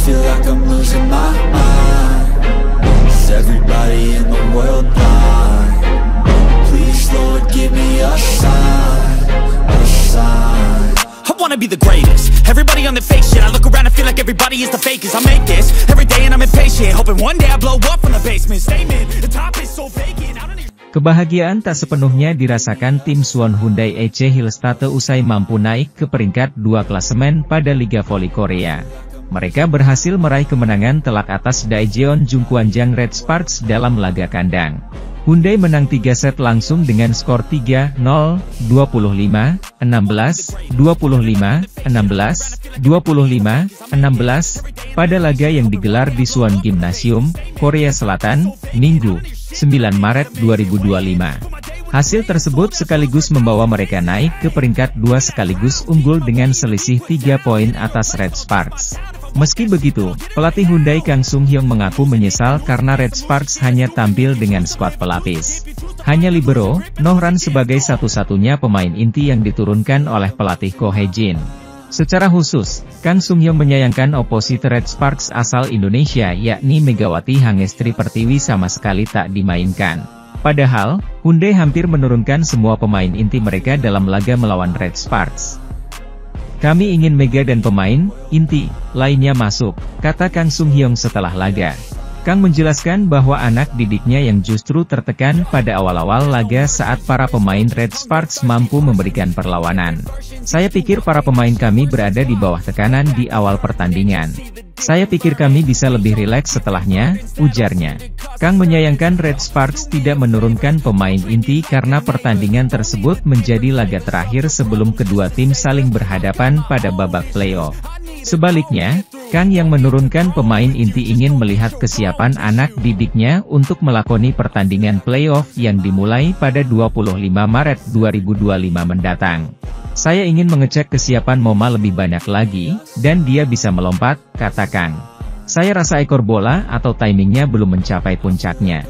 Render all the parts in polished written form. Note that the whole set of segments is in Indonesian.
feel like I'm losing my mind. Is everybody in the world blind? Please, Lord, give me a sign, a sign. I wanna be the greatest. Everybody on the fake shit. I look around and feel like everybody is the fakest. I make this every day and I'm impatient, hoping one day I blow up from the basement. Statement, the top is so vacant. I don't even... Kebahagiaan tak sepenuhnya dirasakan tim Suwon Hyundai EC Hillstatt usai mampu naik ke peringkat 2 klasemen pada Liga Voli Korea. Mereka berhasil meraih kemenangan telak atas Daejeon Jungkwanjang Red Sparks dalam laga kandang. Hyundai menang 3 set langsung dengan skor 3-0, 25, 16, 25, 16, 25, 16 pada laga yang digelar di Suwon Gymnasium, Korea Selatan, Minggu, 9 Maret 2025. Hasil tersebut sekaligus membawa mereka naik ke peringkat 2 sekaligus unggul dengan selisih 3 poin atas Red Sparks. Meski begitu, pelatih Hyundai Kang Sung Hyung mengaku menyesal karena Red Sparks hanya tampil dengan skuad pelapis. Hanya libero, Nohran sebagai satu-satunya pemain inti yang diturunkan oleh pelatih Ko Hye-jin. Secara khusus, Kang Sung Hyung menyayangkan oposisi Red Sparks asal Indonesia yakni Megawati Hangestri Pertiwi sama sekali tak dimainkan. Padahal, Hyundai hampir menurunkan semua pemain inti mereka dalam laga melawan Red Sparks. Kami ingin Mega dan pemain inti lainnya masuk, kata Kang Sung Hyung setelah laga. Kang menjelaskan bahwa anak didiknya yang justru tertekan pada awal-awal laga saat para pemain Red Sparks mampu memberikan perlawanan. Saya pikir para pemain kami berada di bawah tekanan di awal pertandingan. Saya pikir kami bisa lebih rileks setelahnya, ujarnya. Kang menyayangkan Red Sparks tidak menurunkan pemain inti karena pertandingan tersebut menjadi laga terakhir sebelum kedua tim saling berhadapan pada babak playoff. Sebaliknya, Kang yang menurunkan pemain inti ingin melihat kesiapan anak didiknya untuk melakoni pertandingan playoff yang dimulai pada 25 Maret 2025 mendatang. Saya ingin mengecek kesiapan Moma lebih banyak lagi, dan dia bisa melompat, kata Kang. Saya rasa ekor bola atau timingnya belum mencapai puncaknya.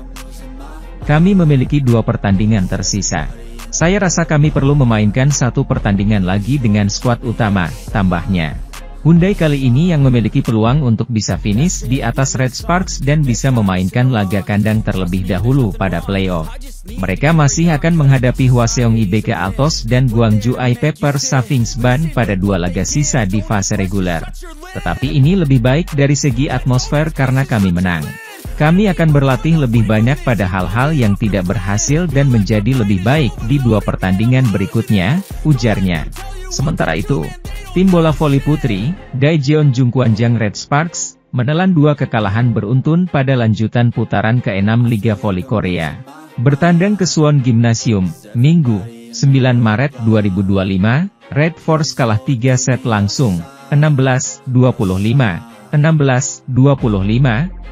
Kami memiliki 2 pertandingan tersisa. Saya rasa kami perlu memainkan 1 pertandingan lagi dengan skuad utama, tambahnya. Hyundai kali ini yang memiliki peluang untuk bisa finish di atas Red Sparks dan bisa memainkan laga kandang terlebih dahulu pada playoff. Mereka masih akan menghadapi Hwaseong IBK Altos dan Gwangju I-Pepper Safingsban pada 2 laga sisa di fase reguler. Tetapi ini lebih baik dari segi atmosfer karena kami menang. Kami akan berlatih lebih banyak pada hal-hal yang tidak berhasil dan menjadi lebih baik di 2 pertandingan berikutnya, ujarnya. Sementara itu, tim bola voli putri, Daejeon Jungkwanjang Red Sparks, menelan 2 kekalahan beruntun pada lanjutan putaran ke-6 Liga Voli Korea. Bertandang ke Suwon Gymnasium, Minggu, 9 Maret 2025, Red Force kalah 3 set langsung, 16-25, 16-25,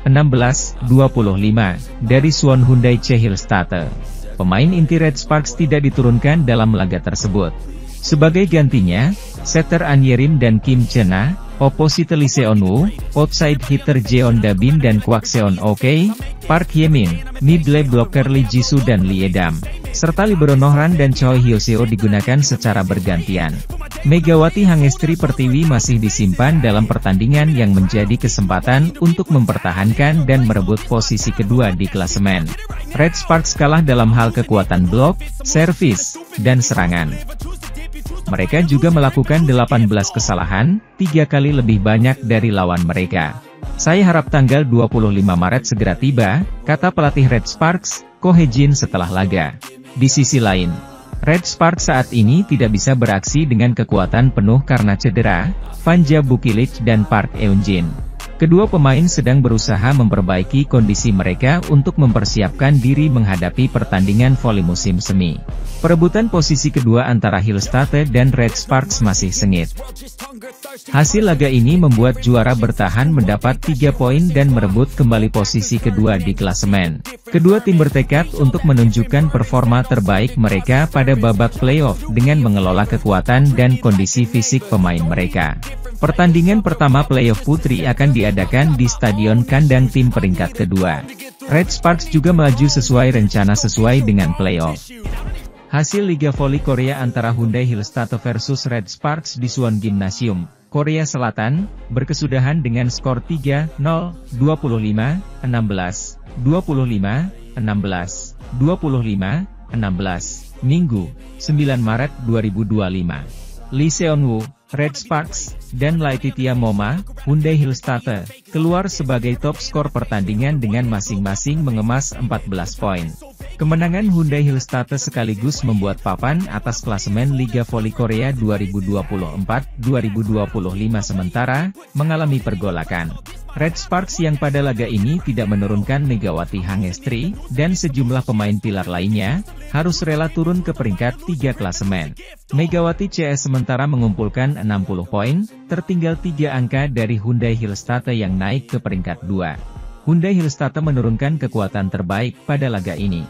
16-25, dari Suwon Hyundai EC Hillstatt. Pemain inti Red Sparks tidak diturunkan dalam laga tersebut. Sebagai gantinya, setter An Yerim dan Kim Chena, opposite Lee Seon-woo, outside hitter Jeon Da-bin dan Kwak Seon-ok, Park Hye-min, middle blocker Lee Jisoo dan Lee Edam, serta libero Nohran dan Choi Hyo-seo digunakan secara bergantian. Megawati Hangestri Pertiwi masih disimpan dalam pertandingan yang menjadi kesempatan untuk mempertahankan dan merebut posisi kedua di klasemen. Red Sparks kalah dalam hal kekuatan blok, servis, dan serangan. Mereka juga melakukan 18 kesalahan, 3 kali lebih banyak dari lawan mereka. Saya harap tanggal 25 Maret segera tiba, kata pelatih Red Sparks, Ko Hye-jin setelah laga. Di sisi lain, Red Sparks saat ini tidak bisa beraksi dengan kekuatan penuh karena cedera, Vanja Bukilic dan Park Eun-jin. Kedua pemain sedang berusaha memperbaiki kondisi mereka untuk mempersiapkan diri menghadapi pertandingan voli musim semi. Perebutan posisi kedua antara Hillstatt dan Red Sparks masih sengit. Hasil laga ini membuat juara bertahan mendapat 3 poin dan merebut kembali posisi kedua di klasemen. Kedua tim bertekad untuk menunjukkan performa terbaik mereka pada babak playoff dengan mengelola kekuatan dan kondisi fisik pemain mereka. Pertandingan pertama playoff putri akan diadakan di stadion kandang tim peringkat kedua. Red Sparks juga melaju sesuai rencana sesuai dengan playoff. Hasil Liga Voli Korea antara Hyundai Hillstatt versus Red Sparks di Suwon Gymnasium, Korea Selatan, berkesudahan dengan skor 3-0, 25, 16, 25, 16, 25, 16, Minggu, 9 Maret 2025. Lee Seon-woo, Red Sparks, dan Laetitia Moma, Hyundai Hillstatte, keluar sebagai top skor pertandingan dengan masing-masing mengemas 14 poin. Kemenangan Hyundai Hillstatte sekaligus membuat papan atas klasemen Liga Voli Korea 2024-2025 sementara mengalami pergolakan. Red Sparks yang pada laga ini tidak menurunkan Megawati Hangestri, dan sejumlah pemain pilar lainnya, harus rela turun ke peringkat 3 klasemen. Megawati CS sementara mengumpulkan 60 poin, tertinggal 3 angka dari Hyundai Hillstatte yang naik ke peringkat 2. Hyundai Hillstatte menurunkan kekuatan terbaik pada laga ini.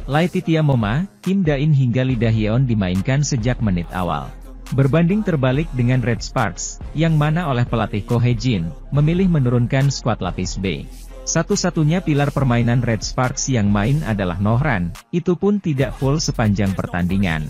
Laetitia Moma, Kim Da-in hingga Lee Da-hyeon dimainkan sejak menit awal. Berbanding terbalik dengan Red Sparks, yang mana oleh pelatih Ko Hae-jin, memilih menurunkan skuad lapis B. Satu-satunya pilar permainan Red Sparks yang main adalah Nohran, itu pun tidak full sepanjang pertandingan.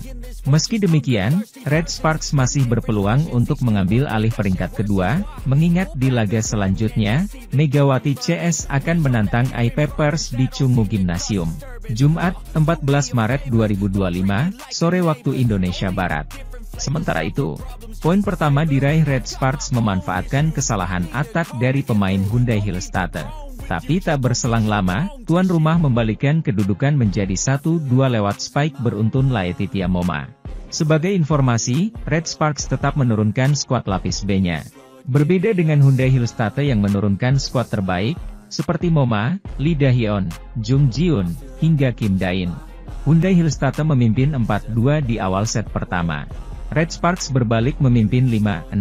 Meski demikian, Red Sparks masih berpeluang untuk mengambil alih peringkat kedua, mengingat di laga selanjutnya, Megawati CS akan menantang I-Peppers di Chungmu Gymnasium. Jumat, 14 Maret 2025, sore waktu Indonesia Barat. Sementara itu, poin pertama diraih Red Sparks memanfaatkan kesalahan atak dari pemain Hyundai Hillstatte. Tapi tak berselang lama, tuan rumah membalikkan kedudukan menjadi 1-2 lewat spike beruntun Laetitia Moma. Sebagai informasi, Red Sparks tetap menurunkan skuad lapis B-nya. Berbeda dengan Hyundai Hillstatte yang menurunkan skuad terbaik, seperti Moma, Lee Da-hyeon, Jung Ji-hoon, hingga Kim Da-in. Hyundai Hillstatte memimpin 4-2 di awal set pertama. Red Sparks berbalik memimpin 5-6.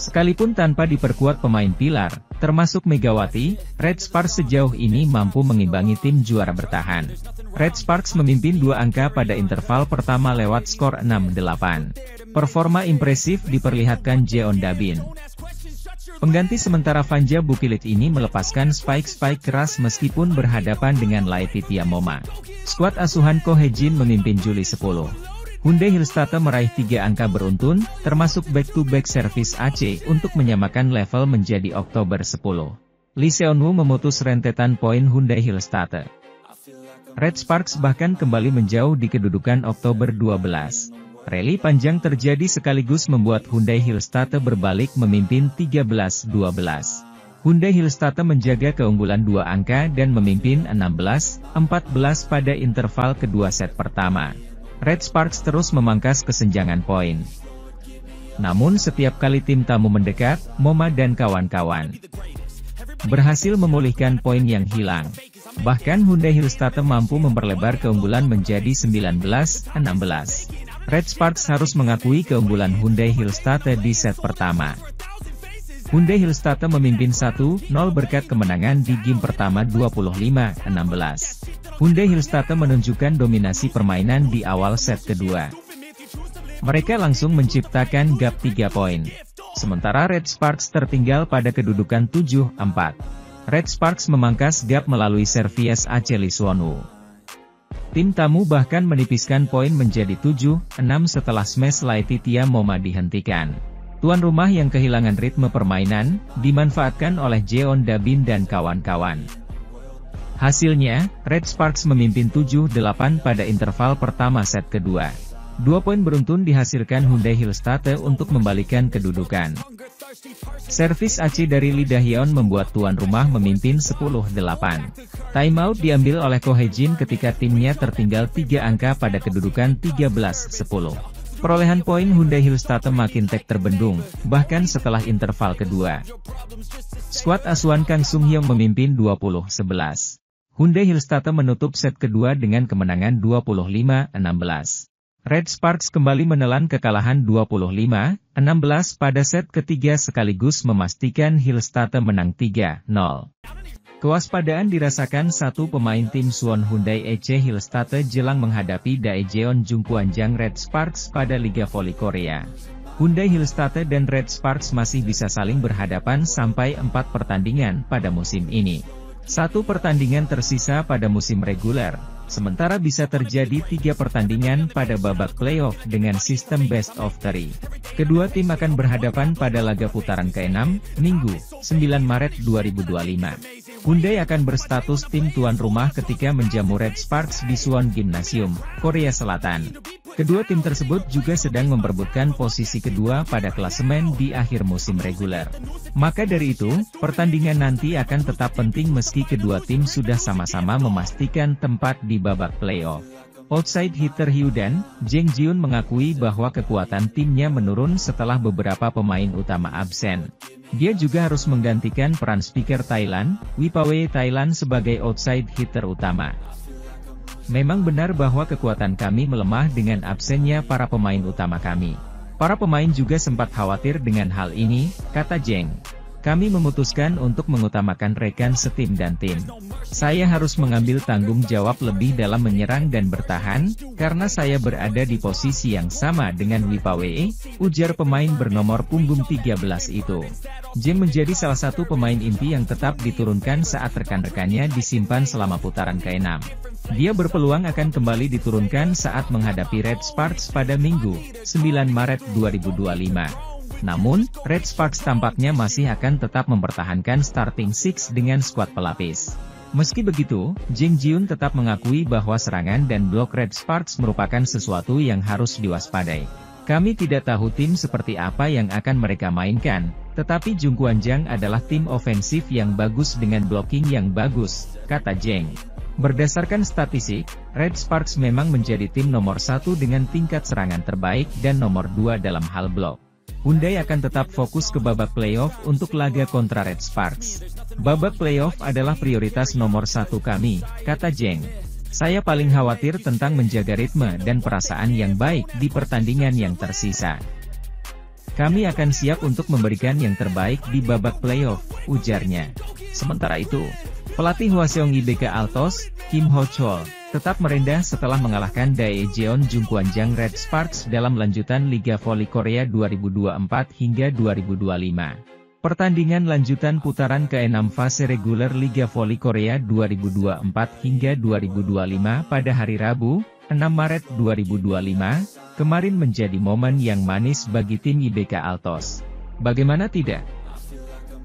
Sekalipun tanpa diperkuat pemain pilar, termasuk Megawati, Red Sparks sejauh ini mampu mengimbangi tim juara bertahan. Red Sparks memimpin 2 angka pada interval pertama lewat skor 6-8. Performa impresif diperlihatkan Jeon Da-bin. Pengganti sementara Vanja Bukilit ini melepaskan spike-spike keras meskipun berhadapan dengan Laetitia Moma. Skuad asuhan Ko Hae-jin memimpin Juli 10. Hyundai Hillstatte meraih 3 angka beruntun, termasuk back-to-back service AC untuk menyamakan level menjadi Oktober 10. Lee Seon-woo memutus rentetan poin Hyundai Hillstatte. Red Sparks bahkan kembali menjauh di kedudukan Oktober 12. Rally panjang terjadi sekaligus membuat Hyundai Hillstatte berbalik memimpin 13-12. Hyundai Hillstatte menjaga keunggulan 2 angka dan memimpin 16-14 pada interval kedua set pertama. Red Sparks terus memangkas kesenjangan poin. Namun setiap kali tim tamu mendekat, Moma dan kawan-kawan berhasil memulihkan poin yang hilang. Bahkan Hyundai Hillstatte mampu memperlebar keunggulan menjadi 19-16. Red Sparks harus mengakui keunggulan Hyundai Hillstatte di set pertama. Hyundai Hillstatte memimpin 1-0 berkat kemenangan di game pertama 25-16. Hyundai Hillstatte menunjukkan dominasi permainan di awal set kedua. Mereka langsung menciptakan gap 3 poin. Sementara Red Sparks tertinggal pada kedudukan 7-4. Red Sparks memangkas gap melalui service AC Lee Seon-woo. Tim tamu bahkan menipiskan poin menjadi 7-6 setelah smash Laetitia Moma dihentikan. Tuan rumah yang kehilangan ritme permainan, dimanfaatkan oleh Jeon Da-bin dan kawan-kawan. Hasilnya, Red Sparks memimpin 7-8 pada interval pertama set kedua. 2 poin beruntun dihasilkan Hyundai Hillstatte untuk membalikkan kedudukan. Servis AC dari Lee Da-hyeon membuat tuan rumah memimpin 10-8. Timeout diambil oleh Ko Hae-jin ketika timnya tertinggal 3 angka pada kedudukan 13-10. Perolehan poin Hyundai Hillstatte makin terbendung, bahkan setelah interval kedua. Skuad asuhan Kang Sung-hyung memimpin 20-11. Hyundai Hillstatte menutup set kedua dengan kemenangan 25-16. Red Sparks kembali menelan kekalahan 25-16 pada set ketiga sekaligus memastikan Hillstatte menang 3-0. Kewaspadaan dirasakan satu pemain tim Suwon Hyundai EC Hillstatte jelang menghadapi Daejeon Jungkwanjang Red Sparks pada Liga Voli Korea. Hyundai Hillstatte dan Red Sparks masih bisa saling berhadapan sampai 4 pertandingan pada musim ini. 1 pertandingan tersisa pada musim reguler, Sementara bisa terjadi 3 pertandingan pada babak playoff dengan sistem best of 3. Kedua tim akan berhadapan pada laga putaran ke-6, Minggu, 9 Maret 2025. Hyundai akan berstatus tim tuan rumah ketika menjamu Red Sparks di Suwon Gymnasium, Korea Selatan. Kedua tim tersebut juga sedang memperebutkan posisi kedua pada klasemen di akhir musim reguler. Maka dari itu, pertandingan nanti akan tetap penting meski kedua tim sudah sama-sama memastikan tempat di babak playoff. Outside hitter Hyundai, Jang Jiun mengakui bahwa kekuatan timnya menurun setelah beberapa pemain utama absen. Dia juga harus menggantikan peran speaker Thailand, Wipawe Thailand sebagai outside hitter utama. Memang benar bahwa kekuatan kami melemah dengan absennya para pemain utama kami. Para pemain juga sempat khawatir dengan hal ini, kata Jang. Kami memutuskan untuk mengutamakan rekan setim dan tim. Saya harus mengambil tanggung jawab lebih dalam menyerang dan bertahan, karena saya berada di posisi yang sama dengan Wipawe, ujar pemain bernomor punggung 13 itu. Jang menjadi salah satu pemain inti yang tetap diturunkan saat rekan-rekannya disimpan selama putaran ke-6. Dia berpeluang akan kembali diturunkan saat menghadapi Red Sparks pada Minggu, 9 Maret 2025. Namun, Red Sparks tampaknya masih akan tetap mempertahankan starting six dengan skuad pelapis. Meski begitu, Jang Jiun tetap mengakui bahwa serangan dan blok Red Sparks merupakan sesuatu yang harus diwaspadai. Kami tidak tahu tim seperti apa yang akan mereka mainkan, tetapi Jungkwanjang adalah tim ofensif yang bagus dengan blocking yang bagus, kata Jang. Berdasarkan statistik, Red Sparks memang menjadi tim nomor 1 dengan tingkat serangan terbaik dan nomor 2 dalam hal blok. Hyundai akan tetap fokus ke babak playoff untuk laga kontra Red Sparks. Babak playoff adalah prioritas nomor 1 kami, kata Jang. Saya paling khawatir tentang menjaga ritme dan perasaan yang baik di pertandingan yang tersisa. Kami akan siap untuk memberikan yang terbaik di babak playoff, ujarnya. Sementara itu, pelatih Hwaseong IBK Altos, Kim Ho-chol, tetap merendah setelah mengalahkan Daejeon Jungkwanjang Red Sparks dalam lanjutan Liga Voli Korea 2024 hingga 2025. Pertandingan lanjutan putaran ke-6 fase reguler Liga Voli Korea 2024 hingga 2025 pada hari Rabu, 6 Maret 2025, kemarin menjadi momen yang manis bagi tim IBK Altos. Bagaimana tidak?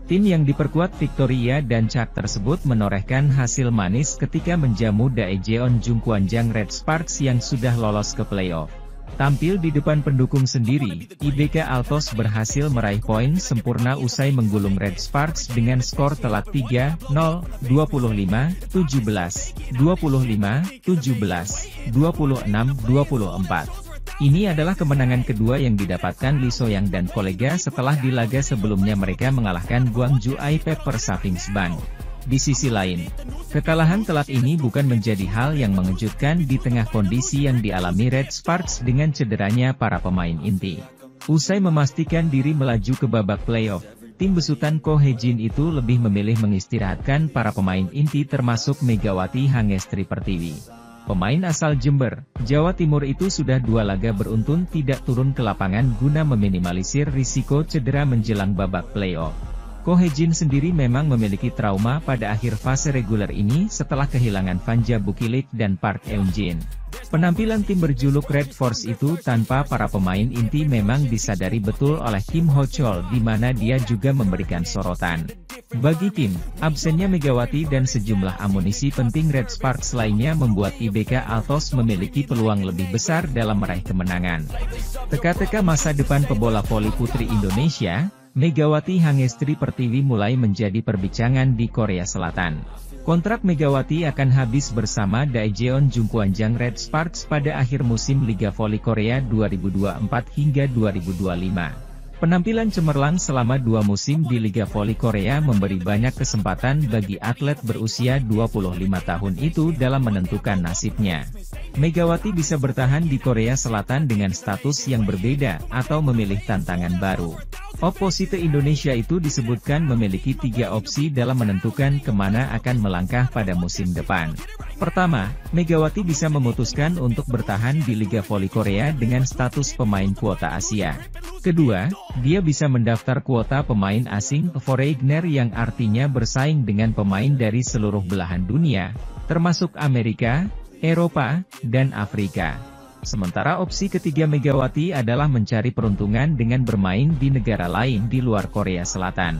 Tim yang diperkuat Victoria dan Chak tersebut menorehkan hasil manis ketika menjamu Daejeon Jungkwanjang Red Sparks yang sudah lolos ke playoff. Tampil di depan pendukung sendiri, IBK Altos berhasil meraih poin sempurna usai menggulung Red Sparks dengan skor telak 3-0, 25-17, 25-17, 26-24. Ini adalah kemenangan kedua yang didapatkan Lee So-young dan kolega setelah di laga sebelumnya mereka mengalahkan Gwangju Aipep Persavings Bank. Di sisi lain, kekalahan telak ini bukan menjadi hal yang mengejutkan di tengah kondisi yang dialami Red Sparks dengan cederanya para pemain inti. Usai memastikan diri melaju ke babak playoff, tim besutan Ko Hye-jin itu lebih memilih mengistirahatkan para pemain inti termasuk Megawati Hangestri Pertiwi. Pemain asal Jember, Jawa Timur itu sudah 2 laga beruntun tidak turun ke lapangan guna meminimalisir risiko cedera menjelang babak playoff. Ko Hye-jin sendiri memang memiliki trauma pada akhir fase reguler ini setelah kehilangan Vanja Bukilik dan Park Eun-jin. Penampilan tim berjuluk Red Force itu tanpa para pemain inti memang disadari betul oleh Kim Ho-chol di mana dia juga memberikan sorotan. Bagi Kim, absennya Megawati dan sejumlah amunisi penting Red Sparks lainnya membuat IBK Altos memiliki peluang lebih besar dalam meraih kemenangan. Teka-teka masa depan pebola voli putri Indonesia, Megawati Hangestri Pertiwi mulai menjadi perbincangan di Korea Selatan. Kontrak Megawati akan habis bersama Daejeon Jungkwanjang Red Sparks pada akhir musim Liga Voli Korea 2024 hingga 2025. Penampilan cemerlang selama 2 musim di Liga Voli Korea memberi banyak kesempatan bagi atlet berusia 25 tahun itu dalam menentukan nasibnya. Megawati bisa bertahan di Korea Selatan dengan status yang berbeda, atau memilih tantangan baru. Oposite Indonesia itu disebutkan memiliki 3 opsi dalam menentukan kemana akan melangkah pada musim depan. Pertama, Megawati bisa memutuskan untuk bertahan di Liga Voli Korea dengan status pemain kuota Asia. Kedua, dia bisa mendaftar kuota pemain asing Foreigner yang artinya bersaing dengan pemain dari seluruh belahan dunia, termasuk Amerika, Eropa, dan Afrika. Sementara opsi ketiga Megawati adalah mencari peruntungan dengan bermain di negara lain di luar Korea Selatan.